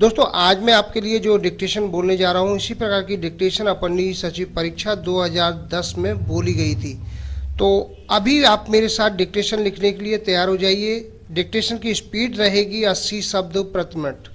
दोस्तों आज मैं आपके लिए जो डिक्टेशन बोलने जा रहा हूँ इसी प्रकार की डिक्टेशन अपनी सचिव परीक्षा 2010 में बोली गई थी। तो अभी आप मेरे साथ डिक्टेशन लिखने के लिए तैयार हो जाइए। डिक्टेशन की स्पीड रहेगी 80 शब्द प्रति मिनट।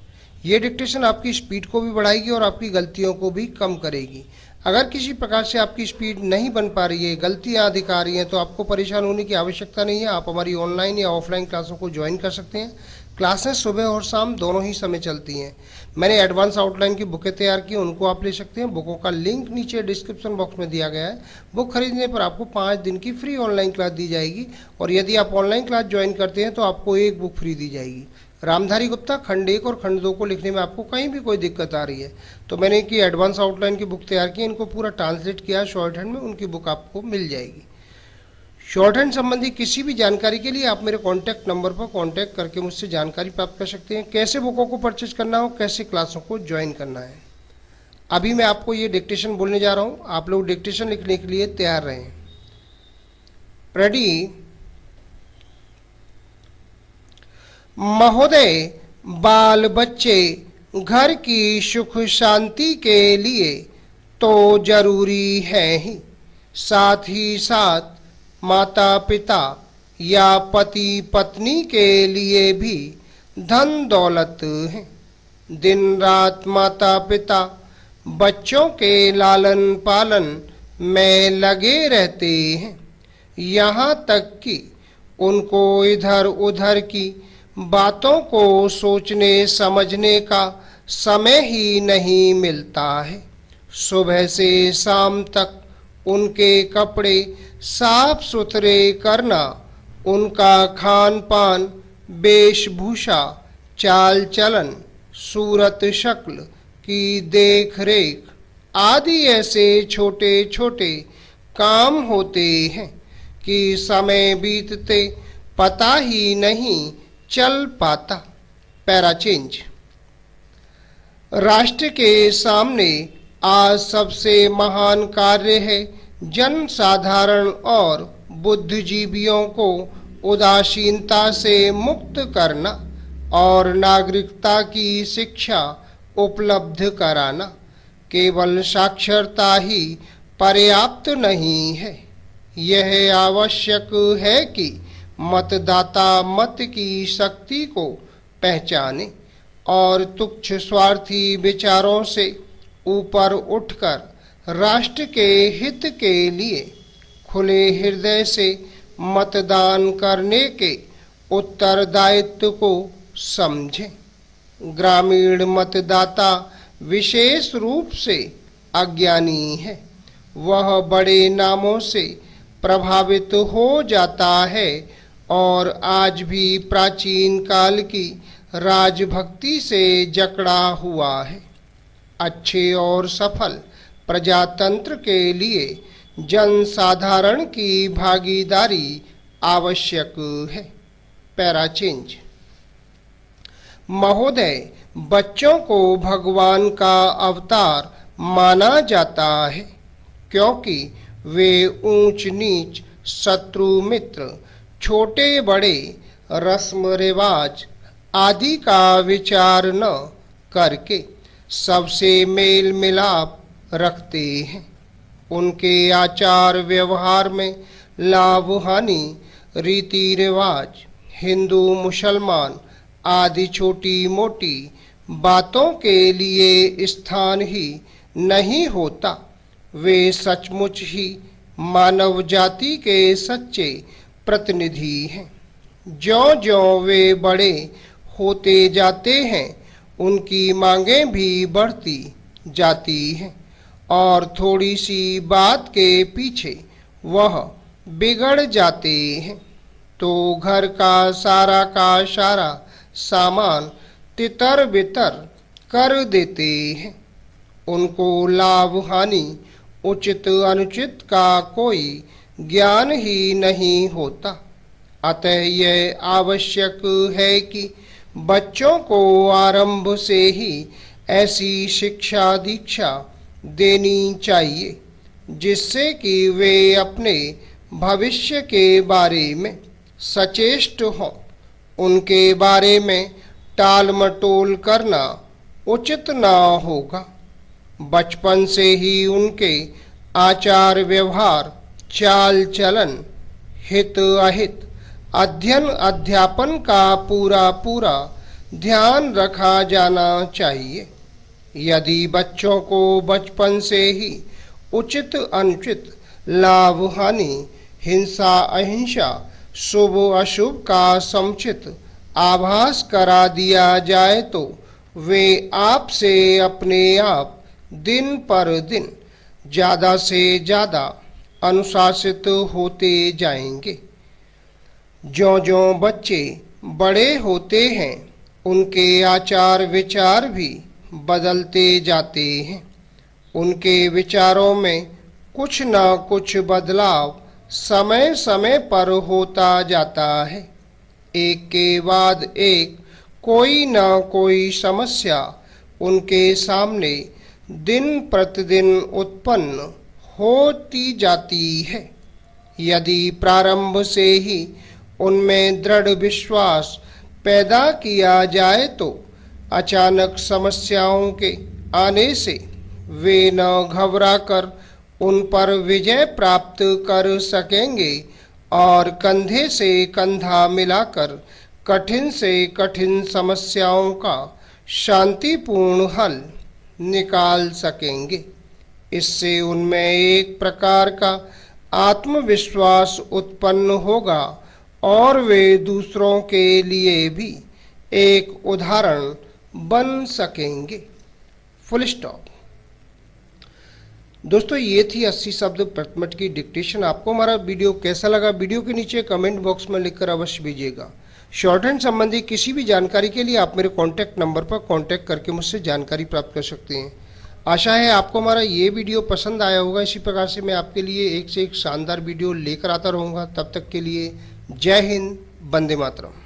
ये डिक्टेशन आपकी स्पीड को भी बढ़ाएगी और आपकी गलतियों को भी कम करेगी। अगर किसी प्रकार से आपकी स्पीड नहीं बन पा रही है, गलतियां दिख आ रही हैं, तो आपको परेशान होने की आवश्यकता नहीं है। आप हमारी ऑनलाइन या ऑफलाइन क्लासों को ज्वाइन कर सकते हैं। क्लासेस सुबह और शाम दोनों ही समय चलती हैं। मैंने एडवांस आउटलाइन की बुकें तैयार की, उनको आप ले सकते हैं। बुकों का लिंक नीचे डिस्क्रिप्शन बॉक्स में दिया गया है। बुक खरीदने पर आपको 5 दिन की फ्री ऑनलाइन क्लास दी जाएगी और यदि आप ऑनलाइन क्लास ज्वाइन करते हैं तो आपको एक बुक फ्री दी जाएगी। रामधारी गुप्ता खंड 1 और खंड 2 को लिखने में आपको कहीं भी कोई दिक्कत आ रही है तो मैंने की एडवांस आउटलाइन की बुक तैयार की, इनको पूरा ट्रांसलेट किया शॉर्ट हैंड में, उनकी बुक आपको मिल जाएगी। शॉर्ट हैंड संबंधी किसी भी जानकारी के लिए आप मेरे कॉन्टैक्ट नंबर पर कॉन्टैक्ट करके मुझसे जानकारी प्राप्त कर सकते हैं। कैसे बुकों को परचेज करना हो, कैसे क्लासों को ज्वाइन करना है। अभी मैं आपको ये डिक्टेशन बोलने जा रहा हूँ, आप लोग डिक्टेशन लिखने के लिए तैयार रहें। रेडी। महोदय, बाल बच्चे घर की सुख शांति के लिए तो जरूरी है ही, साथ ही साथ माता पिता या पति पत्नी के लिए भी धन दौलत है। दिन रात माता पिता बच्चों के लालन पालन में लगे रहते हैं, यहाँ तक कि उनको इधर उधर की बातों को सोचने समझने का समय ही नहीं मिलता है। सुबह से शाम तक उनके कपड़े साफ सुथरे करना, उनका खान पान, वेशभूषा, चाल चलन, सूरत शक्ल की देख रेख आदि ऐसे छोटे छोटे काम होते हैं कि समय बीतते पता ही नहीं चल पाता। Para change. राष्ट्र के सामने आज सबसे महान कार्य है जन साधारण और बुद्धिजीवियों को उदासीनता से मुक्त करना और नागरिकता की शिक्षा उपलब्ध कराना। केवल साक्षरता ही पर्याप्त नहीं है, यह आवश्यक है कि मतदाता मत की शक्ति को पहचाने और तुच्छ स्वार्थी विचारों से ऊपर उठकर राष्ट्र के हित के लिए खुले हृदय से मतदान करने के उत्तरदायित्व को समझें। ग्रामीण मतदाता विशेष रूप से अज्ञानी है, वह बड़े नामों से प्रभावित हो जाता है और आज भी प्राचीन काल की राजभक्ति से जकड़ा हुआ है। अच्छे और सफल प्रजातंत्र के लिए जनसाधारण की भागीदारी आवश्यक है। Para change. महोदय, बच्चों को भगवान का अवतार माना जाता है क्योंकि वे ऊंच नीच, शत्रु मित्र, छोटे बड़े, रस्म रिवाज आदि का विचार न करके सबसे मेल मिलाप रखते हैं। उनके आचार व्यवहार में लाभ हानि, रीति रिवाज, हिंदू मुसलमान आदि छोटी मोटी बातों के लिए स्थान ही नहीं होता। वे सचमुच ही मानव जाति के सच्चे प्रतिनिधि हैं। ज्यों ज्यों वे बड़े होते जाते हैं उनकी मांगें भी बढ़ती जाती हैं और थोड़ी सी बात के पीछे वह बिगड़ जाते हैं तो घर का सारा सामान तितर बितर कर देते हैं। उनको लाभ हानि, उचित अनुचित का कोई ज्ञान ही नहीं होता। अतः यह आवश्यक है कि बच्चों को आरंभ से ही ऐसी शिक्षा दीक्षा देनी चाहिए जिससे कि वे अपने भविष्य के बारे में सचेष्ट हों। उनके बारे में टाल मटोल करना उचित न होगा। बचपन से ही उनके आचार व्यवहार, चाल चलन, हित अहित, अध्ययन अध्यापन का पूरा पूरा ध्यान रखा जाना चाहिए। यदि बच्चों को बचपन से ही उचित अनुचित, लाभ हानि, हिंसा अहिंसा, शुभ अशुभ का समुचित आभास करा दिया जाए तो वे आपसे अपने आप दिन पर दिन ज़्यादा से ज़्यादा अनुशासित होते जाएंगे। ज्यों-ज्यों बच्चे बड़े होते हैं उनके आचार विचार भी बदलते जाते हैं। उनके विचारों में कुछ न कुछ बदलाव समय समय पर होता जाता है। एक के बाद एक कोई न कोई समस्या उनके सामने दिन प्रतिदिन उत्पन्न होती जाती है। यदि प्रारंभ से ही उनमें दृढ़ विश्वास पैदा किया जाए तो अचानक समस्याओं के आने से वे न घबराकर उन पर विजय प्राप्त कर सकेंगे और कंधे से कंधा मिलाकर कठिन से कठिन समस्याओं का शांतिपूर्ण हल निकाल सकेंगे। इससे उनमें एक प्रकार का आत्मविश्वास उत्पन्न होगा और वे दूसरों के लिए भी एक उदाहरण बन सकेंगे। Full stop. दोस्तों, ये थी 80 शब्द प्रति मिनट की डिक्टेशन। आपको हमारा वीडियो कैसा लगा, वीडियो के नीचे कमेंट बॉक्स में लिखकर अवश्य भेजिएगा। शॉर्ट हैंड संबंधी किसी भी जानकारी के लिए आप मेरे कॉन्टैक्ट नंबर पर कॉन्टैक्ट करके मुझसे जानकारी प्राप्त कर सकते हैं। आशा है आपको हमारा ये वीडियो पसंद आया होगा। इसी प्रकार से मैं आपके लिए एक से एक शानदार वीडियो लेकर आता रहूँगा। तब तक के लिए जय हिंद, वंदे मातरम।